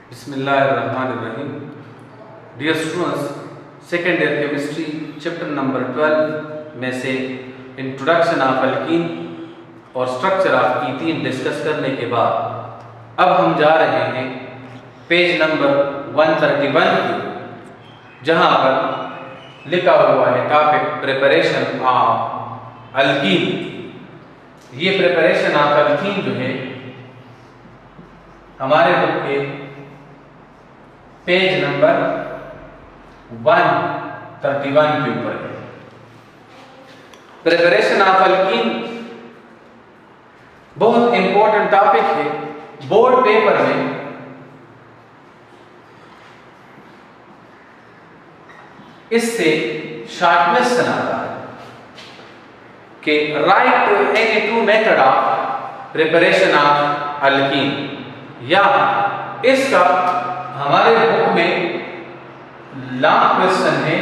बिस्मिल्लाहिर्रहमानिर्रहीम। Dear students, second year chemistry chapter number 12 में से इंट्रोडक्शन ऑफ अल्कीन और स्ट्रक्चर ऑफ कीथीन डिस्कस करने के बाद अब हम जा रहे हैं पेज नंबर 131 की, जहां पर लिखा हुआ है टॉपिक प्रिपरेशन ऑफ अल्कीन। ये प्रिपरेशन ऑफ अल्कीन जो है हमारे बुक के पेज नंबर 131 के ऊपर है। प्रिपरेशन ऑफ अल्कीन बहुत इंपॉर्टेंट टॉपिक है। बोर्ड पेपर में इससे शॉर्ट क्वेश्चन आता है कि right any two method of preparation of alkyne, या इसका हमारे बुक में लॉन्ग क्वेश्चन है।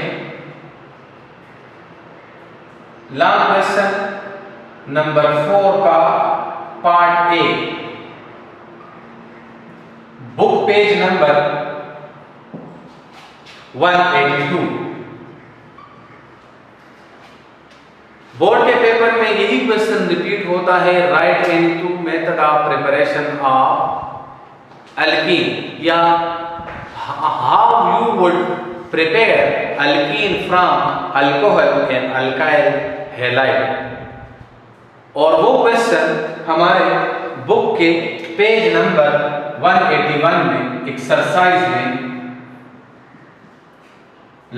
लॉन्ग क्वेश्चन नंबर 4 का part A, book page number 182। Board के पेपर में यही क्वेश्चन रिपीट होता है, right any two method of preparation of alkyne, या how you would prepare alkene from alcohol and alkyl halide। और वो क्वेश्चन हमारे बुक के पेज नंबर 181 में एक्सरसाइज में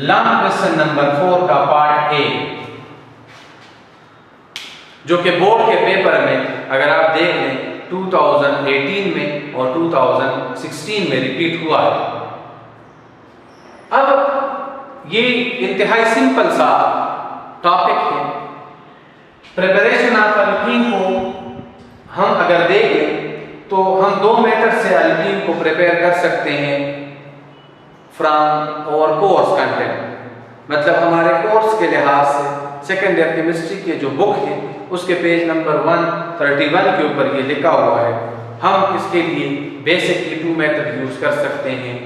लॉन्ग क्वेश्चन नंबर 4 का पार्ट ए, जो कि बोर्ड के पेपर में अगर आप देख लें 2018 में और 2016 में रिपीट हुआ है। अब ये इंतहाई सिंपल सा टॉपिक है। प्रिपरेशन ऑफ अल्कीन को हम अगर देखें तो हम दो मेथड से अल्कीन को प्रिपेयर कर सकते हैं फ्रॉम और कोर्स कंटेंट। मतलब हमारे कोर्स के लिहाज से सेकेंड ईयर केमिस्ट्री के जो बुक है उसके पेज नंबर 131 के ऊपर ये लिखा हुआ है। हम इसके लिए बेसिकली 2 मेथड यूज कर सकते हैं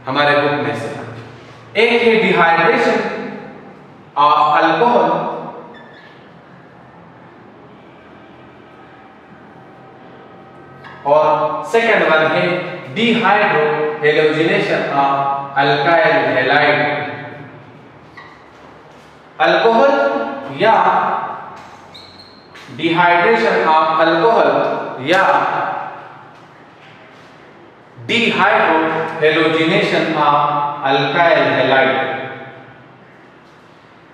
हमारे बुक में से। एक है डिहाइड्रेशन ऑफ अल्कोहल, और सेकंड वन है dehydro halogenation of alkyl halide. Alcohol या डिहाइड्रेशन ऑफ अल्कोहल या dehydro halogenation of alkyl halide,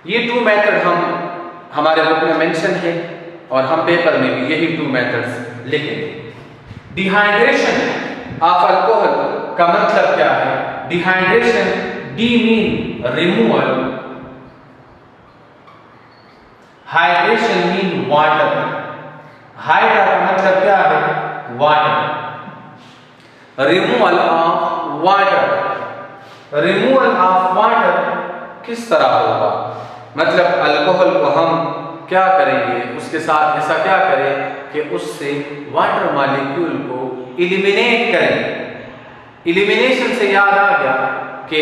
ये 2 मेथड हमारे बुक में मेंशन है और हम पेपर में भी यही 2 मेथड्स लिखेंगे। डिहाइड्रेशन ऑफ अल्कोहल का मतलब क्या है? Dehydration, D mean removal, hydration mean water. Hydra का मतलब क्या है? Water. Removal of water, removal of water किस तरह होगा? मतलब अल्कोहल को हम क्या करेंगे, उसके साथ ऐसा क्या करें कि उससे वाटर मॉलिक्यूल को इलिमिनेट करें। इलिमिनेशन से याद आ गया कि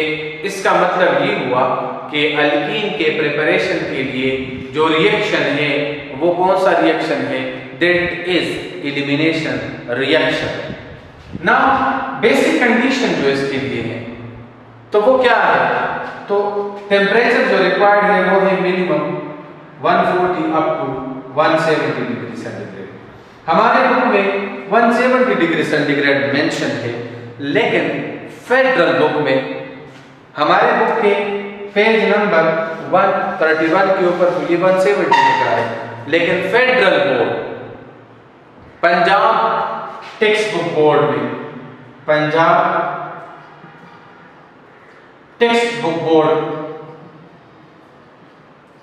इसका मतलब ये हुआ कि अल्कीन के प्रिपरेशन के लिए जो रिएक्शन है वो कौन सा रिएक्शन है? That is elimination reaction. ना बेसिक कंडीशन जो इसके लिए है तो वो क्या है? तो टेम्परेचर जो रिक्वायर्ड है वो है minimum 140 up to 170 degree centigrade. हमारे बुक में 170 डिग्री सेंटीग्रेड मेंशन है, लेकिन फेडरल बुक में हमारे बुक के पेज नंबर 131 के ऊपर ये 170 लिखा है, लेकिन federal board Punjab text book board में, पंजाब टेक्स्ट बुक बोर्ड,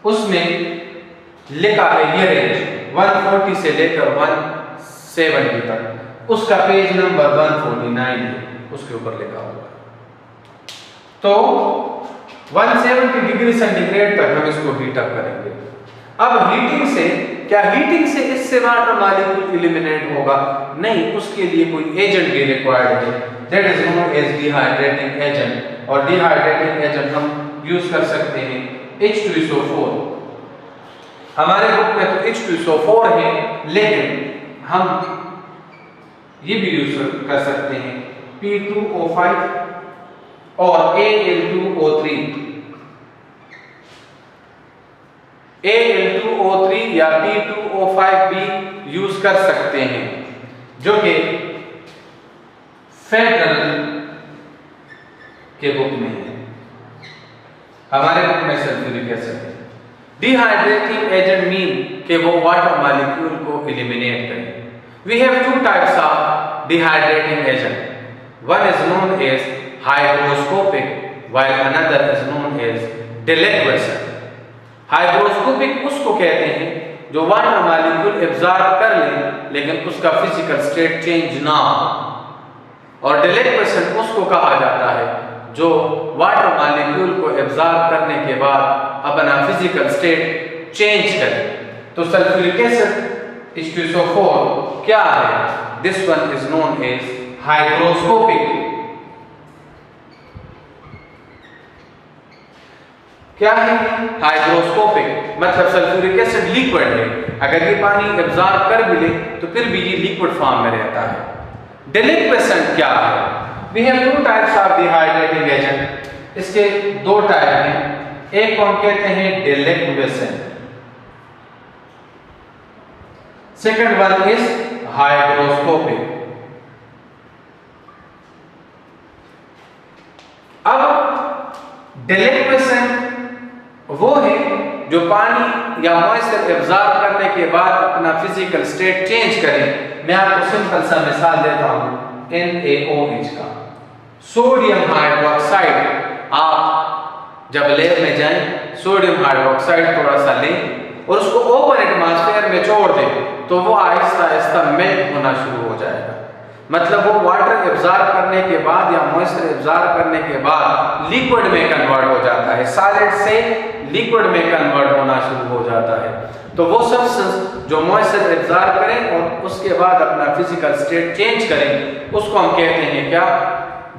उसमें लिखा है ये रेंज 140 से लेकर 170 तक। उसका पेज नंबर 149 है, उसके ऊपर लिखा हुआ है। तो 170 डिग्री सेंटीग्रेड तक हम इसको हीट अप करेंगे। अब हीटिंग से क्या, हीटिंग से इससे वाटर मॉलिक्यूल एलिमिनेट होगा? नहीं, उसके लिए कोई एजेंट भी रिक्वायर्ड है, that is known as dehydrating agent. और डिहाइड्रेटिंग एजेंट हम यूज कर सकते हैं H2SO4। हमारे बुक में तो H2SO4 है, लेकिन हम ये भी यूज कर सकते हैं P2O5 और Al2O3। Al2O3 या P2O5 भी यूज कर सकते हैं, जो कि फेडरल के बुक में है। हमारे बुक में सल्फ्यूरिक एसिड है। डिहाइड्रेटिंग एजेंट मीन कि वो वाटर मॉलिक्यूल को एलिमिनेट करें। We have two types of dehydrating agent. One is known as hygroscopic, while another is known as deliquescent. Hygroscopic उसको कहते हैं जो वाटर मॉलिक्यूल एब्जॉर्ब कर ले लेकिन उसका फिजिकल स्टेट चेंज ना हो, और deliquescent उसको कहा जाता है जो वाटर मॉलिक्यूल को एब्जॉर्ब करने के बाद अपना फिजिकल स्टेट चेंज करे। तो सल्फ्यूरिक एसिड H2SO4 क्या है? This one is known as hygroscopic. क्या है हाइग्रोस्कोपिक? मतलब सल्फ्यूरिक एसिड लिक्विड है, अगर ये पानी एब्जॉर्ब कर भी ले तो फिर भी ये लिक्विड फॉर्म में रहता है। डिलिक्वेसेंट क्या है? We have two types of dehydrating agent. इसके दो टाइप हैं। एक को हम कहते हैं deliquescent, second one is hygroscopic. अब डिलिक्वेसेंट वो है जो पानी या मॉइस्चर एब्जॉर्ब करने के बाद अपना फिजिकल स्टेट चेंज करे। मैं आपको सिंपल सा मिसाल देता हूं NaOH का। सोडियम हाइड्रोक्साइड, आप जब लैब में जाएं सोडियम हाइड्रोक्साइड थोड़ा सा लें और उसको ओपन एटमॉस्फेयर में छोड़ दें तो वो आहिस्ता आहिस्ता मेल्ट होना शुरू हो जाएगा। मतलब वो वाटर एब्जॉर्ब करने के बाद या मॉइस्चर एब्जॉर्ब करने के बाद लिक्विड में कन्वर्ट हो जाता है, सॉलिड से लिक्विड में कन्वर्ट होना शुरू हो जाता है। तो वो सब्सटेंस जो मॉइस्चर एब्जॉर्ब करें और उसके बाद अपना फिजिकल स्टेट चेंज करें उसको हम कहते हैं क्या?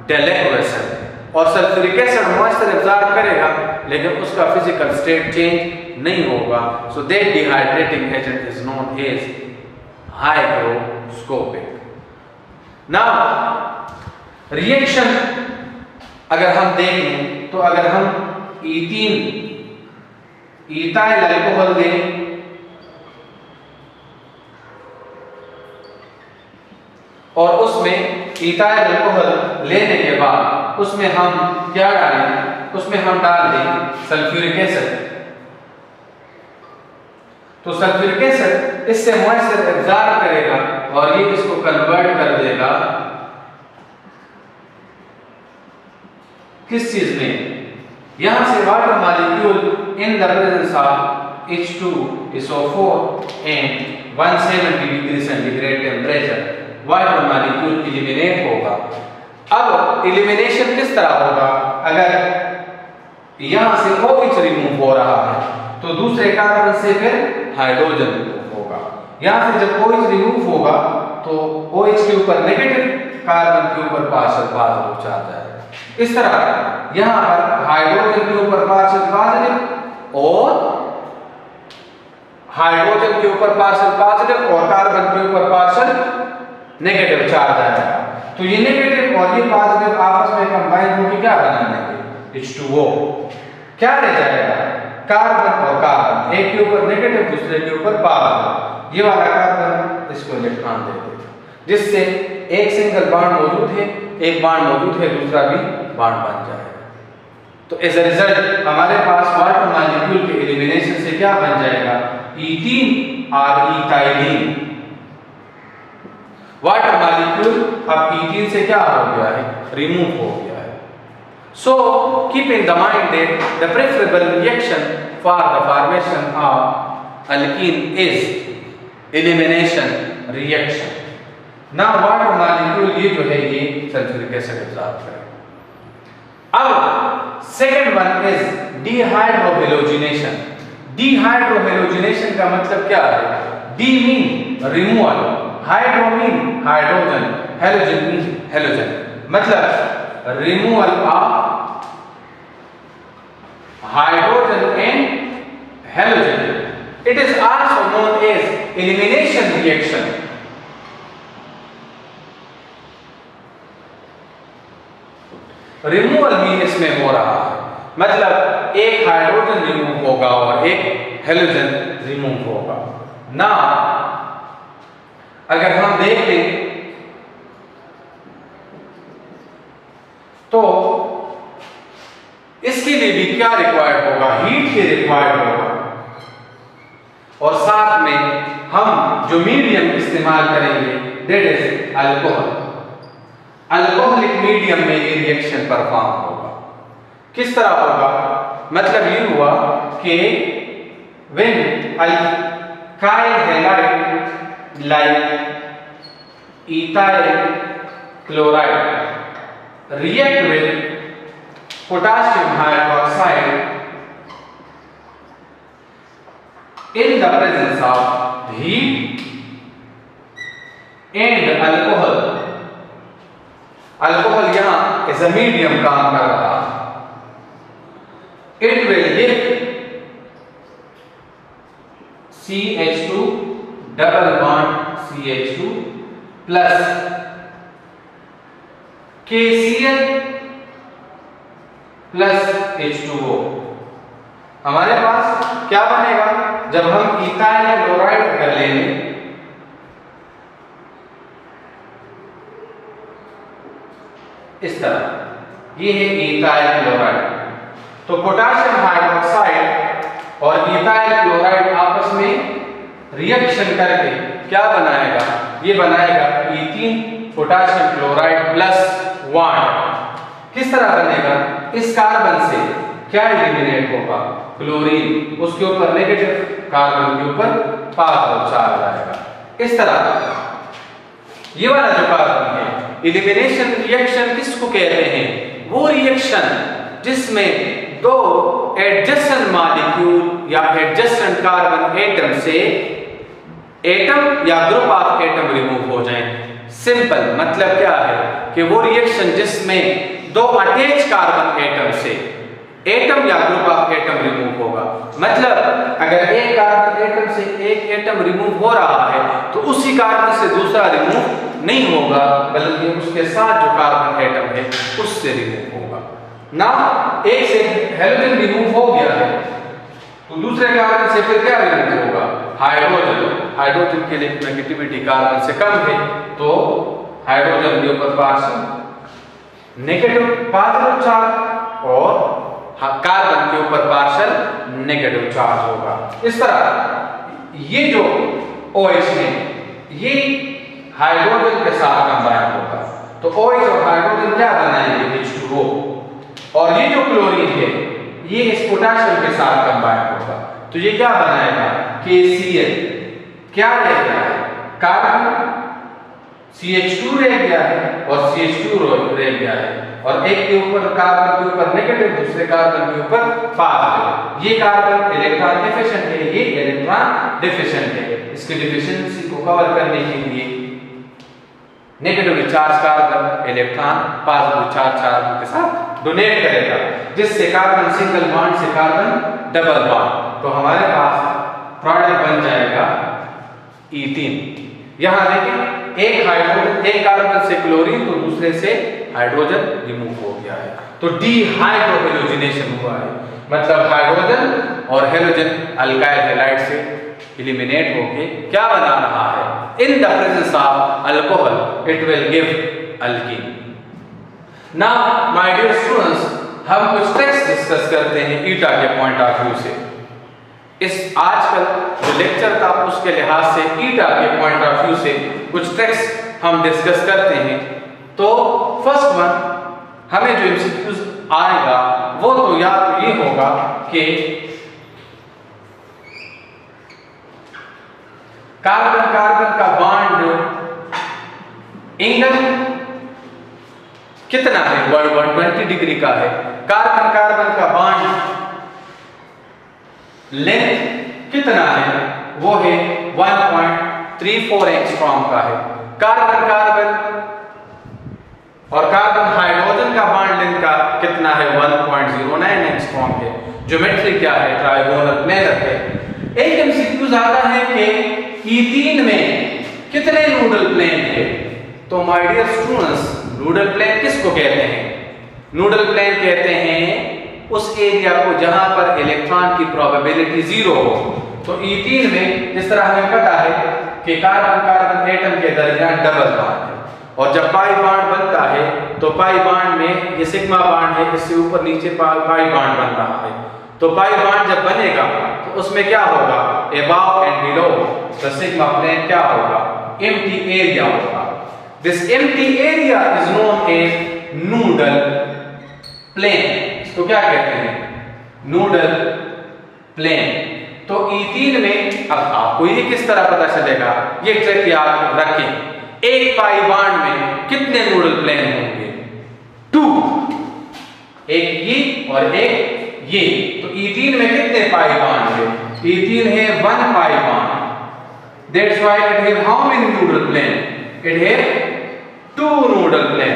डिलिक्वेसेंट। और सल्फ्यूरिक एसिड मॉइस्चर एब्जॉर्ब करेगा लेकिन उसका फिजिकल स्टेट चेंज नहीं होगा। So that dehydrating agent is known as hygroscopic. Now reaction अगर हम देखें तो अगर हम इथाइल अल्कोहल दें और उसमें इथाइल अल्कोहल लेने के बाद उसमें हम क्या डालें? उसमें हम डाल दें सल्फ्यूरिक एसिड। तो सल्फ्यूरिक एसिड इससे मॉइस्चर एब्जॉर्ब करेगा और ये इसको कन्वर्ट कर देगा किस चीज में? यहां से water molecule in the presence of H2SO4 and 170 degree centigrade temperature water molecule eliminate होगा। अब एलिमिनेशन किस तरह होगा? अगर यहां से OH रिमूव हो रहा है तो दूसरे कार्बन से फिर हाइड्रोजन रिमूव होगा। यहां से जब OH रिमूव होगा तो OH के ऊपर नेगेटिव, कार्बन के ऊपर पार्शियल पॉजिटिव चार्ज आएगा। इस तरह यहां पर हाइड्रोजन के ऊपर पार्शियल पॉजिटिव और हाइड्रोजन के ऊपर पार्शियल पॉजिटिव और कार्बन के ऊपर पार्शियल नेगेटिव चार्ज आएगा। तो ये नेगेटिव और ये पॉजिटिव आपस में कंबाइन होकर क्या बना देंगे? H2O। क्या रह जाएगा? कार्बन और कार्बन, एक के ऊपर नेगेटिव दूसरे के ऊपर पॉजिटिव। ये वाला कार्बन इसको इलेक्ट्रॉन दे देगा, जिससे एक सिंगल बॉन्ड मौजूद है, एक बॉन्ड मौजूद है, दूसरा भी बॉन्ड बन जाएगा। तो एज अ रिजल्ट हमारे पास वाटर मॉलिक्यूल के एलिमिनेशन से क्या बन जाएगा? ईथीन और इथाइलिन। वाटर मॉलिक्यूल अब ईथीन से क्या हो गया है? रिमूव हो गया है। So keep in the mind that the preferable reaction for the formation of alkene is elimination reaction. Now water molecule ये जो है ये सल्फ्यूरिक एसिड एब्जॉर्ब करेगा। अब second one is dehydrohalogenation. Dehydrohalogenation का मतलब क्या है? D mean removal, hydro mean hydrogen, halogen mean halogen. मतलब removal of hydrogen and halogen. It is also known as elimination reaction. Removal भी इसमें हो रहा है, मतलब एक हाइड्रोजन रिमूव होगा और एक हेलोजन रिमूव होगा ना। अगर हम देख लें तो इसके लिए भी क्या रिक्वायर्ड होगा, हीट के रिक्वायर्ड होगा। और साथ में हम जो मीडियम इस्तेमाल करेंगे that is alcohol. Alcoholic medium में ये रिएक्शन परफॉर्म होगा। किस तरह होगा, मतलब ये हुआ कि when alkyl halide like ethyl chloride react with potassium hydroxide in the presence of heat and alcohol. Alcohol यहाँ as a medium काम कर रहा है। It will give CH2 double bond CH2 plus KCl plus H2O। हमारे पास क्या बनेगा जब हम इथाइल क्लोराइड कर लेंगे, इस तरह ये है इथाइल क्लोराइड। तो पोटेशियम हाइड्रोक्साइड और इथाइल क्लोराइड आपस में रिएक्शन करके क्या बनाएगा, ये बनाएगा इथीन पोटेशियम क्लोराइड प्लस 1। किस तरह बनेगा, इस कार्बन से क्या एलिमिनेट होगा, क्लोरीन, उसके ऊपर नेगेटिव कार्बन के ऊपर पॉजिटिव चार्ज आएगा। इस तरह ये वाला जो कार्बन है, एलिमिनेशन रिएक्शन किसको कहते हैं, वो रिएक्शन जिसमें दो एडजेसेंट मॉलिक्यूल या एडजेसेंट कार्बन एटम से एटम या ग्रुप ऑफ एटम रिमूव हो जाएं। सिंपल मतलब क्या है कि वो रिएक्शन जिसमें दो अटैच कार्बन एटम से एटम या ग्रुप ऑफ एटम रिमूव होगा। मतलब अगर एक कार्बन एटम से एक एटम रिमूव हो रहा है तो उसी कार्बन से दूसरा रिमूव नहीं होगा, बल्कि उसके साथ जो कार्बन एटम है उससे रिमूव होगा ना। एक से हेलोजन रिमूव हो गया है तो दूसरे कार्बन से फिर क्या रिमूव होगा, हाइड्रोजन। हाइड्रोजन के लिए नेगेटिविटी कार्बन से कम है तो हाइड्रोजन के ऊपर पार्शियल नेगेटिव पॉजिटिव चार्ज और कार्बन के ऊपर पार्शियल नेगेटिव चार्ज होगा। इस तरह ये जो OH है ये हाइड्रोजन के साथ कंबाइन होगा तो OH और हाइड्रोजन क्या बनाएंगे, H2O। और ये जो क्लोरीन है ये इस पोटेशियम के साथ कंबाइन होगा तो ये क्या बनाएगा, KCl। क्या रह गया है, कार्बन CH2 रह गया है और CH2 रह गया है और एक के ऊपर कार्बन के ऊपर नेगेटिव, दूसरे कार्बन के ऊपर पॉजिटिव। ये कार्बन इलेक्ट्रॉन डिफिशिएंट है, ये इलेक्ट्रॉन डिफिशिएंट है। इसकी डिफिशिएंसी को कवर करने के लिए negative charge carbon electron positive charge carbon के साथ डोनेट करेगा, जिससे कार्बन सिंगल बॉन्ड से कार्बन डबल बॉन्ड, तो हमारे पास प्रोडक्ट बन जाएगा इथीन। यहां देखिए एक हाइड्रोजन, एक कार्बन से क्लोरीन तो दूसरे से हाइड्रोजन रिमूव हो गया है तो डीहाइड्रोहेलोजिनेशन हुआ है। मतलब हाइड्रोजन और हेलोजन अल्काइल हैलाइड से एलिमिनेट होके क्या बना रहा है, in the presence of alcohol it will give alkene. Now my dear students, हम कुछ टेक्स्ट डिस्कस करते हैं ईटा के पॉइंट ऑफ व्यू से। इस आजकल जो लेक्चर था उसके लिहाज से ईटा के पॉइंट ऑफ व्यू से कुछ टेक्स्ट हम डिस्कस करते हैं। तो फर्स्ट वन हमें जो एमसीक्यूज आएगा वो तो या तो ये होगा कि कार्बन कार्बन का बॉन्ड एंगल कितना है, 120 डिग्री का है। कार्बन कार्बन का बॉन्ड लेंथ कितना है, वो है 1.34 एंगस्ट्रॉम का है। कार्बन कार्बन और कार्बन हाइड्रोजन का बॉन्ड लेंथ का कितना है 1.09 एंगस्ट्रॉम है। ज्योमेट्री क्या है, ट्राइगोनल प्लेनर है। एक एमसीक्यूज आता है कि ईथीन में कितने नूडल प्लेन है। तो my dear students, nodal plane किसको कहते हैं? नूडल प्लेन कहते हैं उस एरिया को जहां पर इलेक्ट्रॉन की प्रोबेबिलिटी 0 हो। तो ईथीन में जिस तरह हमें पता है कि कार्बन कार्बन एटम के दरमियान डबल बॉन्ड है, और जब पाई बॉन्ड बनता है तो पाई बॉन्ड में ये सिग्मा बॉन्ड है, इससे ऊपर नीचे पाई बॉन्ड बन रहा है। तो पाई बॉन्ड जब बनेगा तो उसमें क्या होगा, above and below the sigma plane क्या होगा, एम्प्टी एरिया होगा। This empty area is known as nodal plane. इसको क्या कहते हैं, नूडल प्लेन। तो ईथीन में अब आपको ये किस तरह पता चलेगा, ये ट्रिक याद रखें। एक पाई बॉन्ड में कितने नूडल प्लेन होंगे, 2, एक ये और एक ये। तो ईथीन में कितने पाई बॉन्ड है, ईथीन है 1 pi bond. That's why it have how many nodal plane, it have 2 nodal plane.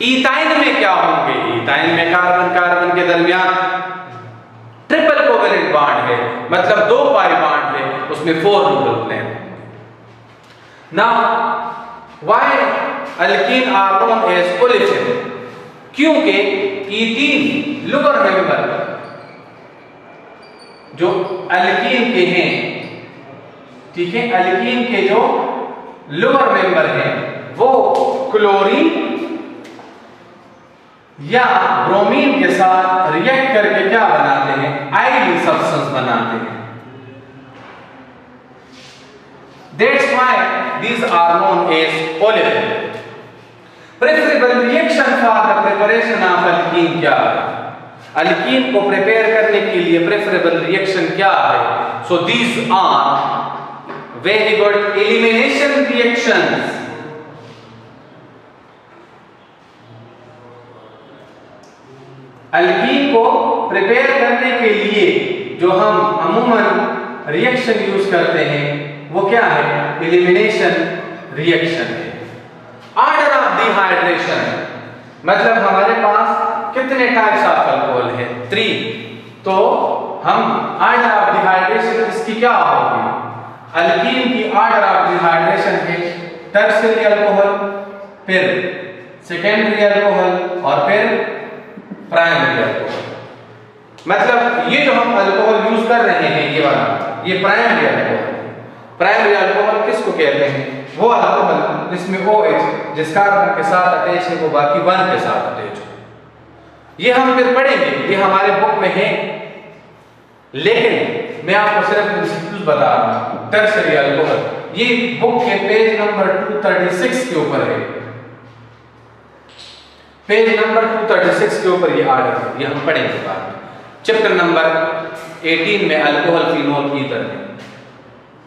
Ethyne में क्या होंगे, इथाइन में कार्बन कार्बन के दरमियान ट्रिपल कोवेलेंट बॉन्ड है, मतलब 2 पाई बॉन्ड है, उसमें 4 nodal plane. Now why alkene are known as olefin, क्योंकि ईथीन लोअर मेंबर जो अल्कीन के हैं, ठीक है, अल्कीन के जो लोअर मेंबर हैं वो क्लोरीन या ब्रोमीन के साथ रिएक्ट करके क्या बनाते हैं, आइडियल सब्सटेंस बनाते हैं। That's why these are known as olefin. Preferable reaction for the preparation of alkene क्या है, अल्कीन को प्रिपेयर करने के लिए प्रेफरेबल रिएक्शन क्या है? So these are very good elimination reactions. Alkyne को प्रिपेयर करने के लिए जो हम अमूमन रिएक्शन यूज करते हैं वो क्या है, एलिमिनेशन रिएक्शन है। ऑर्डर ऑफ डिहाइड्रेशन, मतलब हमारे पास कितने टाइप्स ऑफ अल्कोहल है, 3। तो हम ऑर्डर ऑफ डिहाइड्रेशन इसकी क्या होगी, अल्कीन की ऑर्डर ऑफ डिहाइड्रेशन है टर्शियरी अल्कोहल, फिर सेकेंडरी अल्कोहल और फिर प्राइमरी अल्कोहल। मतलब ये जो हम अल्कोहल यूज कर रहे हैं ये वाला, ये प्राइमरी अल्कोहल। प्राइमरी अल्कोहल किसको कहते हैं, वो अल्कोहल जिसमें OH जिस कार्बन के साथ अटैच है वो बाकी 1 के साथ अटैच हो। ये हम फिर पढ़ेंगे, ये हमारे बुक में है, लेकिन मैं आपको सिर्फ प्रिंसिपल्स बता रहा हूं। टर्शियरी अल्कोहल ये बुक के पेज नंबर 236 के ऊपर है, पेज नंबर 236 के ऊपर ये ऑर्डर है, ये हम पढ़ेंगे बाद में। चैप्टर नंबर 18 में अल्कोहल फिनोल ईथर है।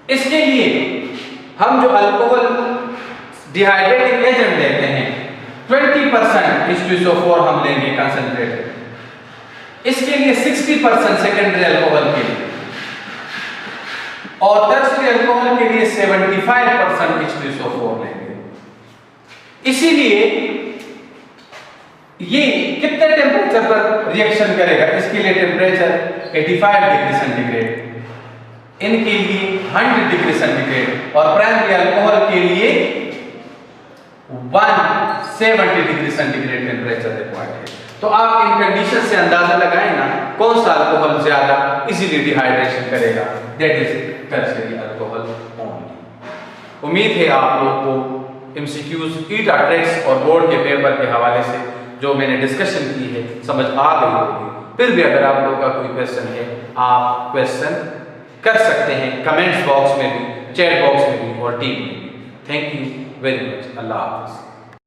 इसके लिए हम जो अल्कोहल डिहाइड्रेटिंग एजेंट लेते हैं 20% H2SO4 हम लेंगे कंसंट्रेटेड, इसके लिए 60% सेकेंडरी अल्कोहल के लिए, और टर्शियरी अल्कोहल के लिए 75% H2SO4 लेंगे। इसीलिए ये कितने टेम्परेचर पर रिएक्शन करेगा, इसके लिए टेम्परेचर 85 डिग्री सेंटीग्रेड, इनके लिए 100 डिग्री सेंटीग्रेड, और प्राइमरी अल्कोहल के लिए 170 डिग्री सेंटीग्रेड टेम्परेचर रिक्वायर्ड है। तो आप इन कंडीशन से अंदाजा लगाएं ना कौन सा अल्कोहल ज्यादा इजीली डिहाइड्रेशन करेगा, that is tertiary alcohol only. उम्मीद है आप लोग को एमसीक्यूज, ईटा ट्रिक्स और बोर्ड के पेपर के हवाले से जो मैंने डिस्कशन की है समझ आ गई होगी। फिर भी अगर आप लोगों का कोई क्वेश्चन है आप क्वेश्चन कर सकते हैं कमेंट्स बॉक्स में भी, चैट बॉक्स में भी और टीम में भी। Thank you very much. अल्लाह हाफ़िज़।